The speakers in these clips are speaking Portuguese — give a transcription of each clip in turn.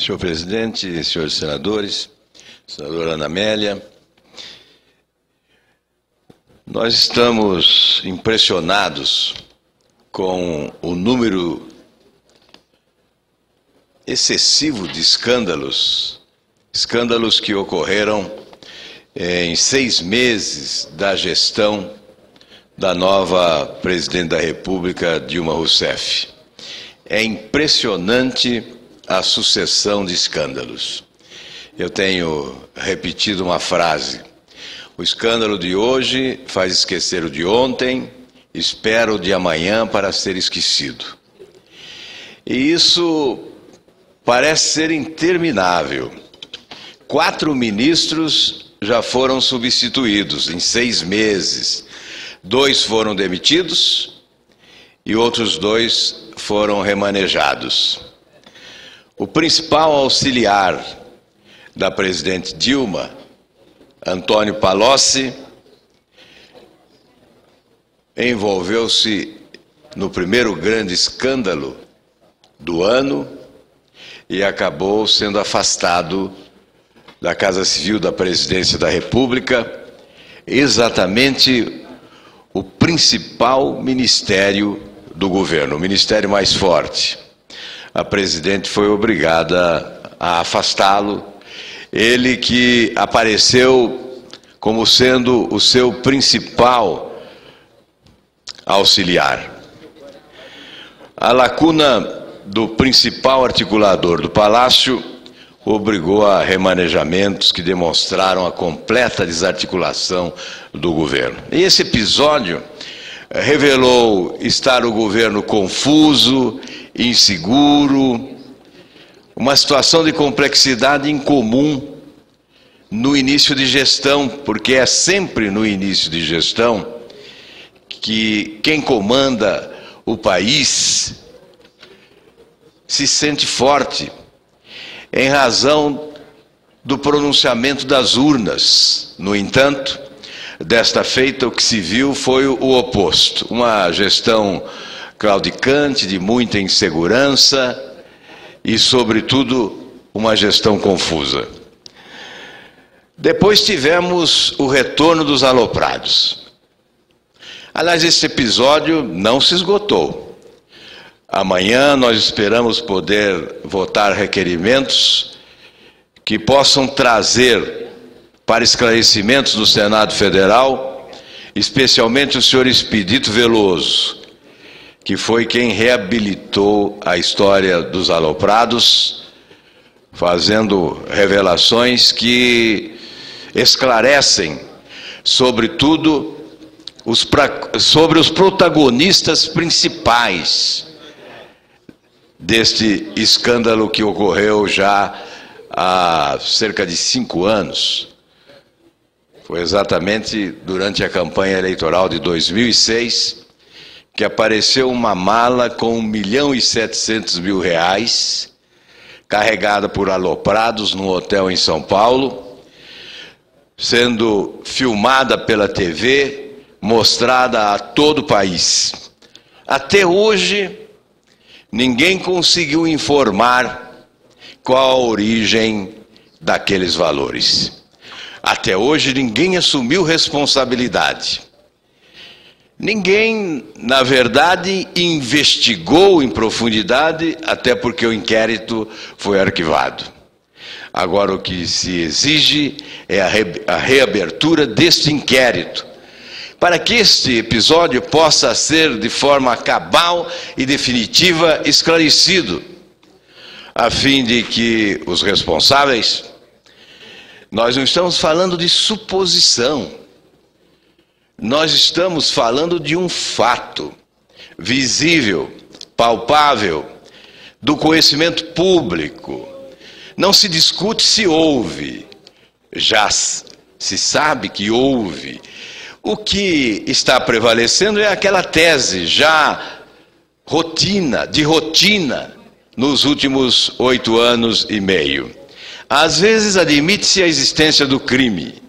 Senhor presidente, senhores senadores, senadora Ana Amélia, nós estamos impressionados com o número excessivo de escândalos que ocorreram em 6 meses da gestão da nova presidente da República, Dilma Rousseff. É impressionante a sucessão de escândalos. Eu tenho repetido uma frase: o escândalo de hoje faz esquecer o de ontem, espera o de amanhã para ser esquecido. E isso parece ser interminável. 4 ministros já foram substituídos em 6 meses. 2 foram demitidos e outros 2 foram remanejados. O principal auxiliar da presidente Dilma, Antônio Palocci, envolveu-se no primeiro grande escândalo do ano e acabou sendo afastado da Casa Civil da Presidência da República, exatamente o principal ministério do governo, o ministério mais forte. A presidente foi obrigada a afastá-lo, ele que apareceu como sendo o seu principal auxiliar. A lacuna do principal articulador do Palácio obrigou a remanejamentos que demonstraram a completa desarticulação do governo. E esse episódio revelou estar o governo confuso, inseguro, uma situação de complexidade incomum no início de gestão, porque é sempre no início de gestão que quem comanda o país se sente forte, em razão do pronunciamento das urnas. No entanto, desta feita, o que se viu foi o oposto, uma gestão claudicante, de muita insegurança e, sobretudo, uma gestão confusa. Depois tivemos o retorno dos aloprados. Aliás, esse episódio não se esgotou. Amanhã nós esperamos poder votar requerimentos que possam trazer para esclarecimentos do Senado Federal, especialmente o senhor Expedito Veloso, que foi quem reabilitou a história dos aloprados, fazendo revelações que esclarecem, sobretudo, sobre os protagonistas principais deste escândalo que ocorreu já há cerca de 5 anos. Foi exatamente durante a campanha eleitoral de 2006 que apareceu uma mala com R$1.700.000, carregada por aloprados num hotel em São Paulo, sendo filmada pela TV, mostrada a todo o país. Até hoje, ninguém conseguiu informar qual a origem daqueles valores. Até hoje, ninguém assumiu responsabilidade. Ninguém, na verdade, investigou em profundidade, até porque o inquérito foi arquivado. Agora, o que se exige é a reabertura deste inquérito, para que este episódio possa ser, de forma cabal e definitiva, esclarecido, a fim de que os responsáveis... Nós não estamos falando de suposição, nós estamos falando de um fato visível, palpável, do conhecimento público. Não se discute se houve, já se sabe que houve. O que está prevalecendo é aquela tese já de rotina, nos últimos 8 anos e meio. Às vezes admite-se a existência do crime,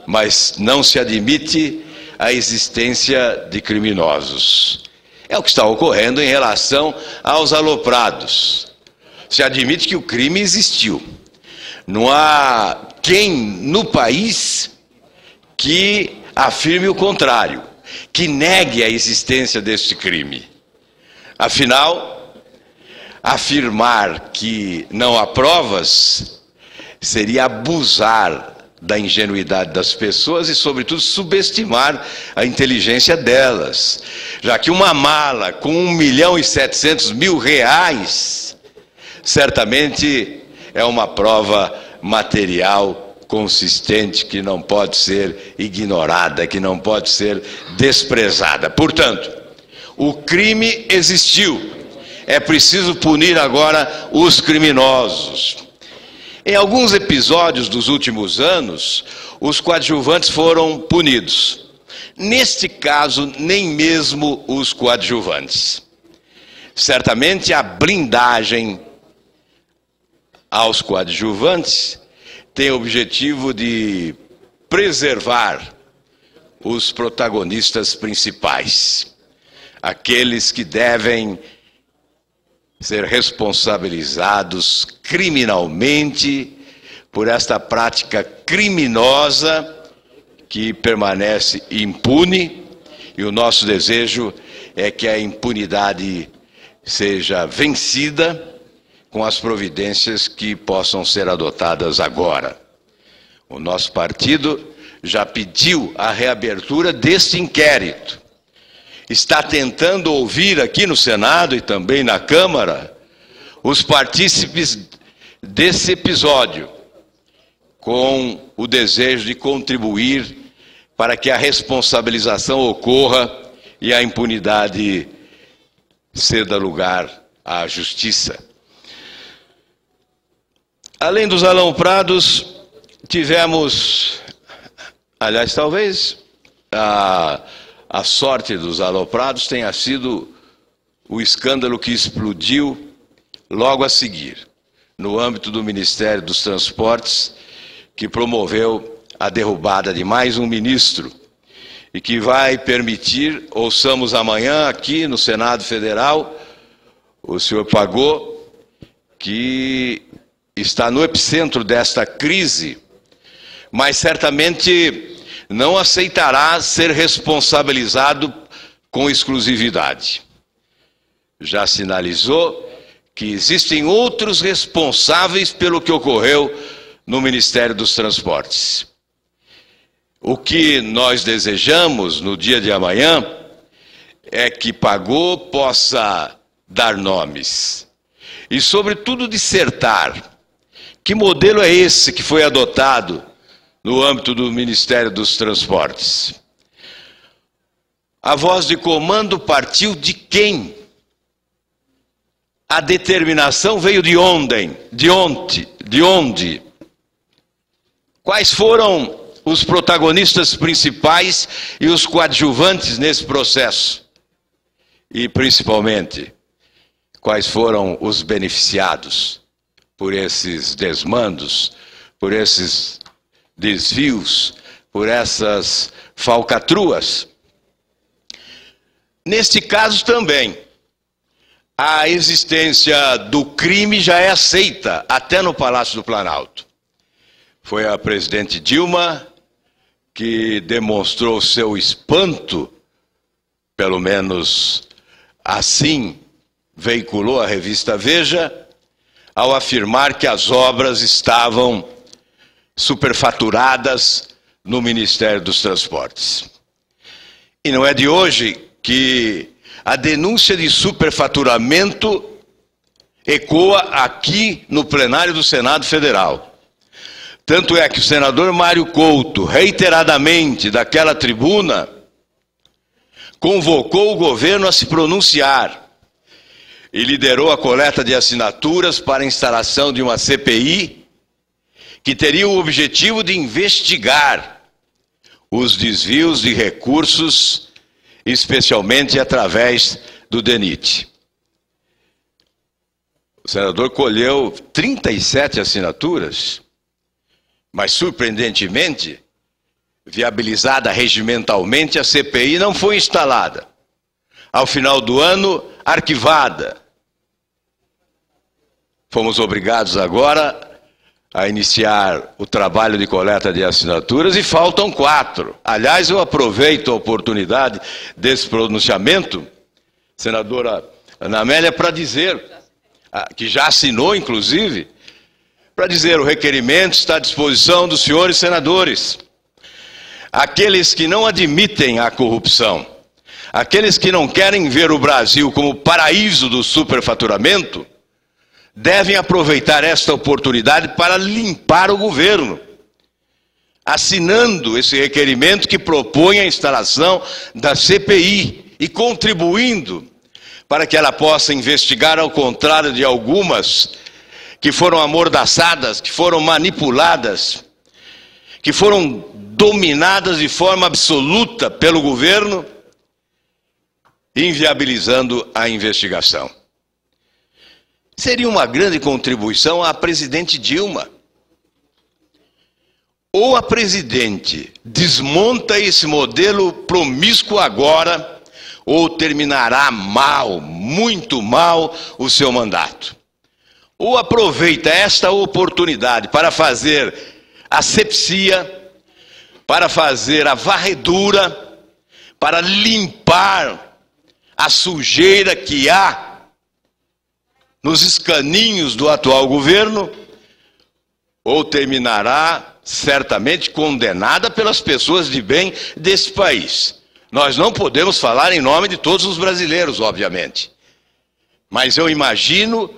mas não se admite a existência de criminosos. É o que está ocorrendo em relação aos aloprados. se admite que o crime existiu. Não há quem no país que afirme o contrário, que negue a existência deste crime. Afinal, afirmar que não há provas seria abusar da ingenuidade das pessoas e, sobretudo, subestimar a inteligência delas, já que uma mala com R$1.700.000 certamente é uma prova material consistente que não pode ser ignorada, que não pode ser desprezada. Portanto, o crime existiu. É preciso punir agora os criminosos. Em alguns episódios dos últimos anos, os coadjuvantes foram punidos. Neste caso, nem mesmo os coadjuvantes. Certamente a blindagem aos coadjuvantes tem o objetivo de preservar os protagonistas principais, aqueles que devem ser responsabilizados criminalmente por esta prática criminosa que permanece impune, e o nosso desejo é que a impunidade seja vencida com as providências que possam ser adotadas agora. O nosso partido já pediu a reabertura deste inquérito. Está tentando ouvir aqui no Senado e também na Câmara os partícipes desse episódio, com o desejo de contribuir para que a responsabilização ocorra e a impunidade ceda lugar à justiça. Além dos aloprados, tivemos, aliás, talvez a sorte dos aloprados tenha sido o escândalo que explodiu logo a seguir, no âmbito do Ministério dos Transportes, que promoveu a derrubada de mais um ministro e que vai permitir, ouçamos amanhã aqui no Senado Federal, o senhor Pagô, que está no epicentro desta crise, mas certamente não aceitará ser responsabilizado com exclusividade. Já sinalizou que existem outros responsáveis pelo que ocorreu no Ministério dos Transportes. O que nós desejamos no dia de amanhã é que Pagô possa dar nomes e, sobretudo, dissertar que modelo é esse que foi adotado no âmbito do Ministério dos Transportes. A voz de comando partiu de quem? A determinação veio de ontem, de onde? Quais foram os protagonistas principais e os coadjuvantes nesse processo? E, principalmente, quais foram os beneficiados por esses desmandos, por esses desvios, por essas falcatruas? Neste caso também, a existência do crime já é aceita, até no Palácio do Planalto. Foi a presidente Dilma que demonstrou seu espanto, pelo menos assim veiculou a revista Veja, ao afirmar que as obras estavam superfaturadas no Ministério dos Transportes. E não é de hoje que a denúncia de superfaturamento ecoa aqui no plenário do Senado Federal. Tanto é que o senador Mário Couto, reiteradamente daquela tribuna, convocou o governo a se pronunciar e liderou a coleta de assinaturas para a instalação de uma CPI que teria o objetivo de investigar os desvios de recursos, especialmente através do DENIT. O senador colheu 37 assinaturas, mas, surpreendentemente, viabilizada regimentalmente, a CPI não foi instalada. Ao final do ano, arquivada. fomos obrigados agora a iniciar o trabalho de coleta de assinaturas e faltam 4. Aliás, eu aproveito a oportunidade desse pronunciamento, senadora Ana Amélia, para dizer, que já assinou inclusive, para dizer o requerimento está à disposição dos senhores senadores. Aqueles que não admitem a corrupção, aqueles que não querem ver o Brasil como paraíso do superfaturamento, devem aproveitar esta oportunidade para limpar o governo, assinando esse requerimento que propõe a instalação da CPI e contribuindo para que ela possa investigar, ao contrário de algumas que foram amordaçadas, que foram manipuladas, que foram dominadas de forma absoluta pelo governo, inviabilizando a investigação. Seria uma grande contribuição à presidente Dilma. Ou a presidente desmonta esse modelo promíscuo agora, ou terminará mal, muito mal, o seu mandato. Ou aproveita esta oportunidade para fazer asepsia, para fazer a varredura, para limpar a sujeira que há nos escaninhos do atual governo, ou terminará certamente condenada pelas pessoas de bem desse país. Nós não podemos falar em nome de todos os brasileiros, obviamente. Mas eu imagino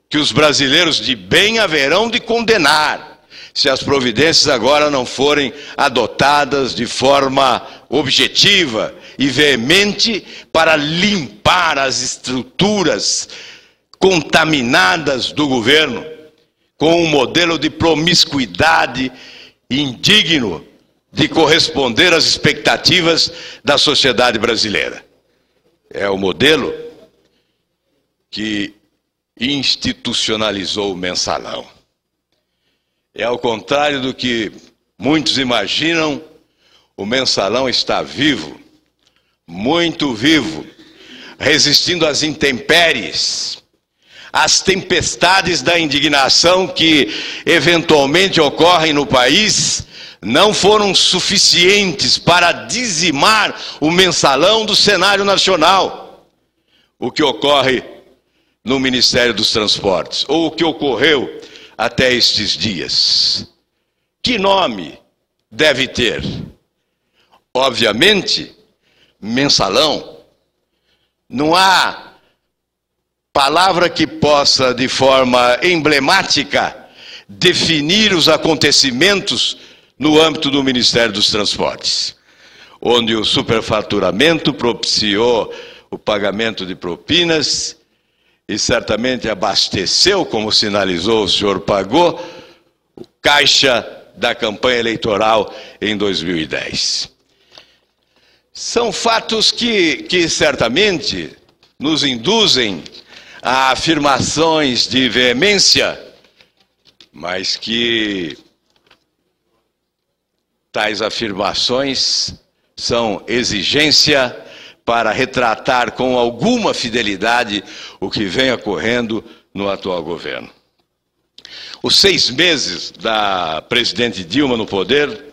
que os brasileiros de bem haverão de condenar, se as providências agora não forem adotadas de forma objetiva e veemente para limpar as estruturas contaminadas do governo, com um modelo de promiscuidade indigno de corresponder às expectativas da sociedade brasileira. É o modelo que institucionalizou o mensalão. É ao contrário do que muitos imaginam, o mensalão está vivo, muito vivo, resistindo às intempéries, às tempestades da indignação que eventualmente ocorrem no país, não foram suficientes para dizimar o mensalão do cenário nacional. O que ocorre no Ministério dos Transportes, ou o que ocorreu até estes dias. Que nome deve ter? Obviamente, mensalão. Não há palavra que possa, de forma emblemática, definir os acontecimentos no âmbito do Ministério dos Transportes, onde o superfaturamento propiciou o pagamento de propinas e certamente abasteceu, como sinalizou o senhor Pagô, o caixa da campanha eleitoral em 2010. São fatos que certamente nos induzem a afirmações de veemência, mas que tais afirmações são exigência para retratar com alguma fidelidade o que vem ocorrendo no atual governo. Os 6 meses da presidente Dilma no poder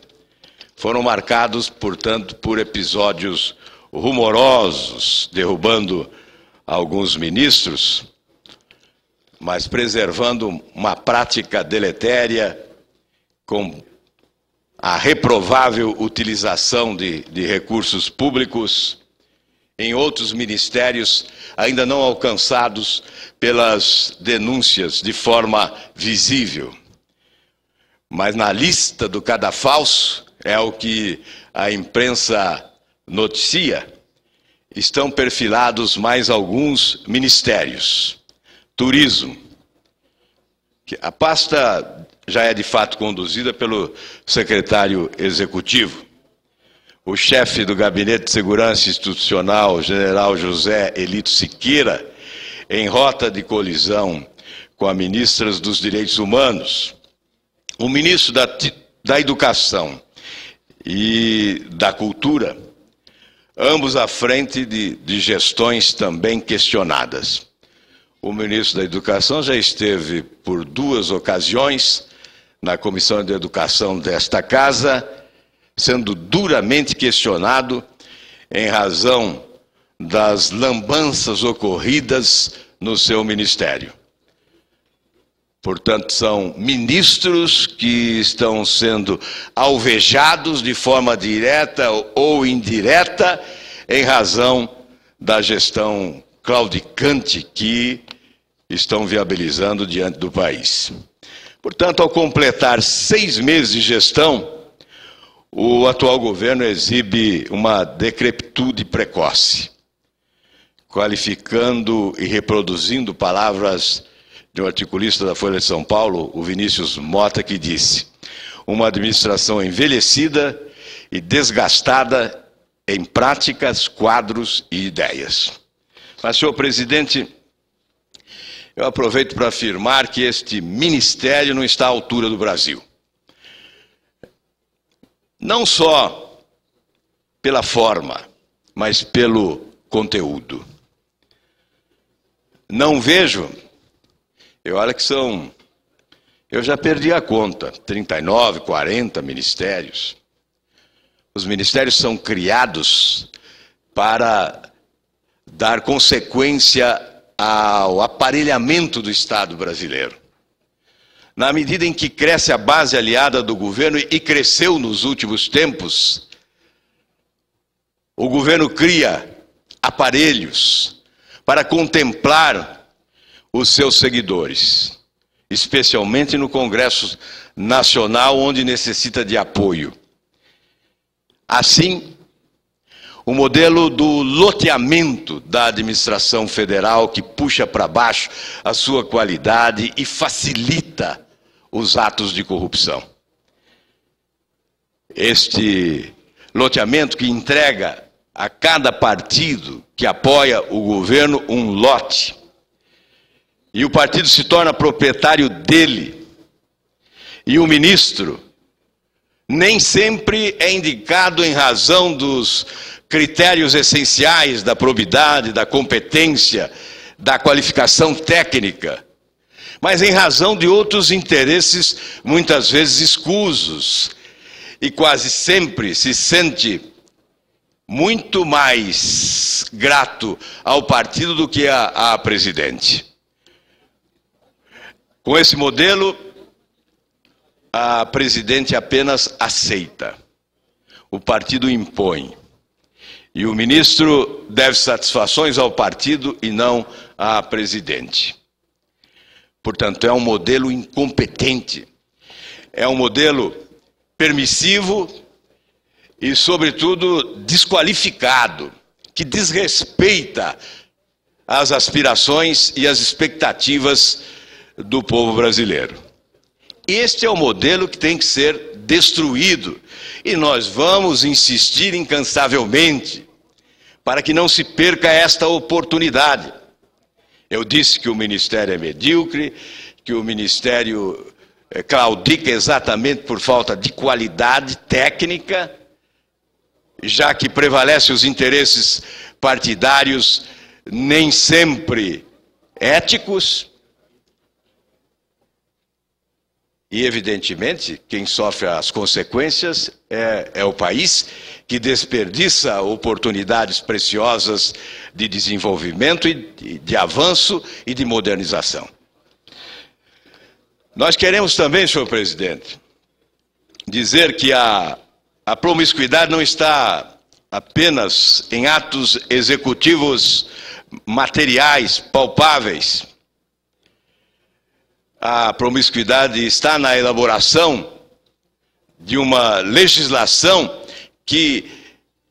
foram marcados, portanto, por episódios rumorosos, derrubando alguns ministros, mas preservando uma prática deletéria com a reprovável utilização de recursos públicos em outros ministérios ainda não alcançados pelas denúncias de forma visível. Mas na lista do cadafalso, é o que a imprensa noticia, estão perfilados mais alguns ministérios. Turismo, que a pasta já é de fato conduzida pelo secretário executivo. O chefe do Gabinete de Segurança Institucional, general José Elito Siqueira, em rota de colisão com a ministra dos Direitos Humanos, o ministro da Educação e da Cultura, ambos à frente de gestões também questionadas. O ministro da Educação já esteve por 2 ocasiões na Comissão de Educação desta Casa, sendo duramente questionado em razão das lambanças ocorridas no seu ministério. Portanto, são ministros que estão sendo alvejados de forma direta ou indireta em razão da gestão claudicante que estão viabilizando diante do país. Portanto, ao completar 6 meses de gestão, o atual governo exibe uma decrepitude precoce, qualificando e reproduzindo palavras de um articulista da Folha de São Paulo, o Vinícius Mota, que disse: uma administração envelhecida e desgastada em práticas, quadros e ideias. Mas, senhor presidente, eu aproveito para afirmar que este ministério não está à altura do Brasil. Não só pela forma, mas pelo conteúdo. Não vejo, eu já perdi a conta, 39, 40 ministérios. Os ministérios são criados para dar consequência ao aparelhamento do Estado brasileiro. Na medida em que cresce a base aliada do governo, e cresceu nos últimos tempos, o governo cria aparelhos para contemplar os seus seguidores, especialmente no Congresso Nacional, onde necessita de apoio. Assim, o modelo do loteamento da administração federal, que puxa para baixo a sua qualidade e facilita os atos de corrupção. Este loteamento que entrega a cada partido que apoia o governo um lote, e o partido se torna proprietário dele, e o ministro nem sempre é indicado em razão dos critérios essenciais da probidade, da competência, da qualificação técnica, mas em razão de outros interesses, muitas vezes escusos, e quase sempre se sente muito mais grato ao partido do que a presidente. Com esse modelo, a presidente apenas aceita, o partido impõe, e o ministro deve satisfações ao partido e não à presidente. Portanto, é um modelo incompetente, é um modelo permissivo e, sobretudo, desqualificado, que desrespeita as aspirações e as expectativas do povo brasileiro. Este é o modelo que tem que ser destruído, e nós vamos insistir incansavelmente para que não se perca esta oportunidade. Eu disse que o ministério é medíocre, que o ministério claudica exatamente por falta de qualidade técnica, já que prevalecem os interesses partidários nem sempre éticos. E, evidentemente, quem sofre as consequências é o país, que desperdiça oportunidades preciosas de desenvolvimento e de avanço e de modernização. Nós queremos também, senhor presidente, dizer que a promiscuidade não está apenas em atos executivos materiais, palpáveis. A promiscuidade está na elaboração de uma legislação que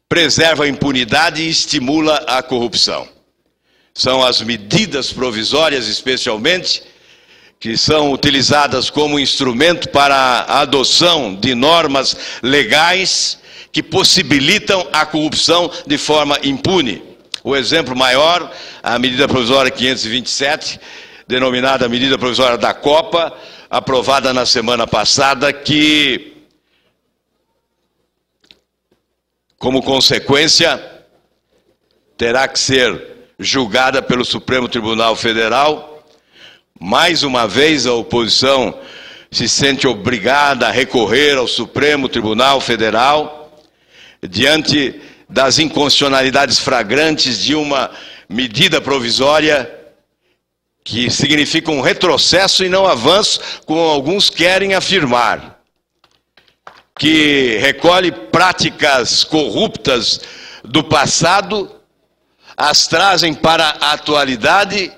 preserva a impunidade e estimula a corrupção. São as medidas provisórias, especialmente, que são utilizadas como instrumento para a adoção de normas legais que possibilitam a corrupção de forma impune. O exemplo maior, a medida provisória 527, denominada medida provisória da Copa, aprovada na semana passada, que, como consequência, terá que ser julgada pelo Supremo Tribunal Federal. Mais uma vez, a oposição se sente obrigada a recorrer ao Supremo Tribunal Federal diante das inconstitucionalidades flagrantes de uma medida provisória que significa um retrocesso e não avanço, como alguns querem afirmar, que recolhe práticas corruptas do passado, as trazem para a atualidade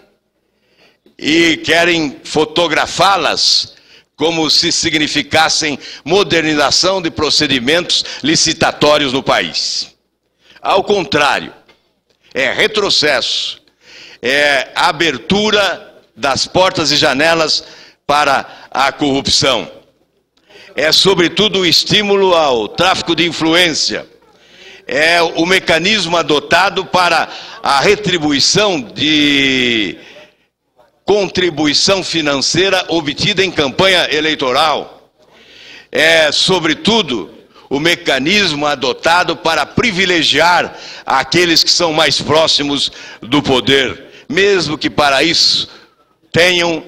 e querem fotografá-las como se significassem modernização de procedimentos licitatórios no país. Ao contrário, é retrocesso, é abertura das portas e janelas para a corrupção. É, sobretudo, o estímulo ao tráfico de influência. É o mecanismo adotado para a retribuição de contribuição financeira obtida em campanha eleitoral. É, sobretudo, o mecanismo adotado para privilegiar aqueles que são mais próximos do poder, mesmo que para isso tenham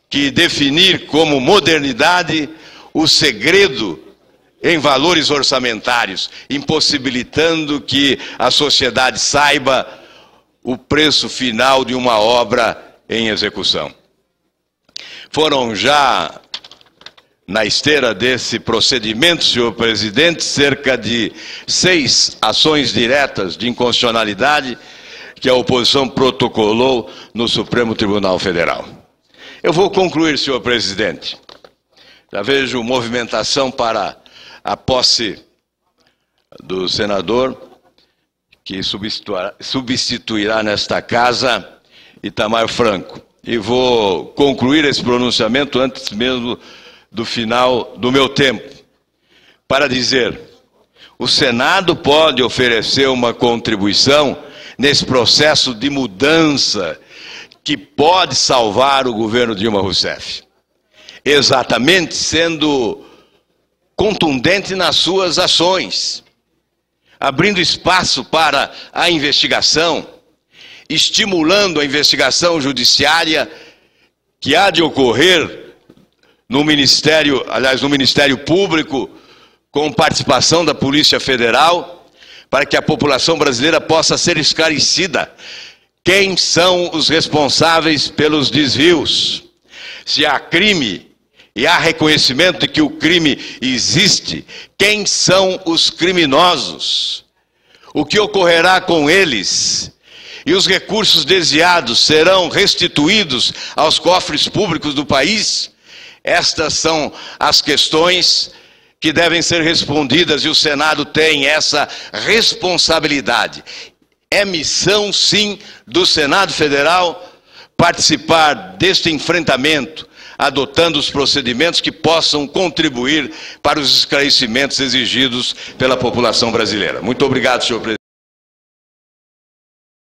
que definir como modernidade o segredo em valores orçamentários, impossibilitando que a sociedade saiba o preço final de uma obra em execução. Foram já, na esteira desse procedimento, senhor presidente, cerca de 6 ações diretas de inconstitucionalidade que a oposição protocolou no Supremo Tribunal Federal. Eu vou concluir, senhor presidente. Já vejo movimentação para a posse do senador, que substituirá nesta casa Itamar Franco. E vou concluir esse pronunciamento antes mesmo do final do meu tempo, para dizer: o Senado pode oferecer uma contribuição nesse processo de mudança que pode salvar o governo Dilma Rousseff, exatamente sendo contundente nas suas ações, abrindo espaço para a investigação, estimulando a investigação judiciária que há de ocorrer no Ministério, aliás, no Ministério Público, com participação da Polícia Federal, para que a população brasileira possa ser esclarecida quem são os responsáveis pelos desvios, se há crime e há reconhecimento de que o crime existe, quem são os criminosos, o que ocorrerá com eles, e os recursos desviados serão restituídos aos cofres públicos do país. Estas são as questões que devem ser respondidas, e o Senado tem essa responsabilidade. É missão, sim, do Senado Federal participar deste enfrentamento, adotando os procedimentos que possam contribuir para os esclarecimentos exigidos pela população brasileira. Muito obrigado, senhor presidente.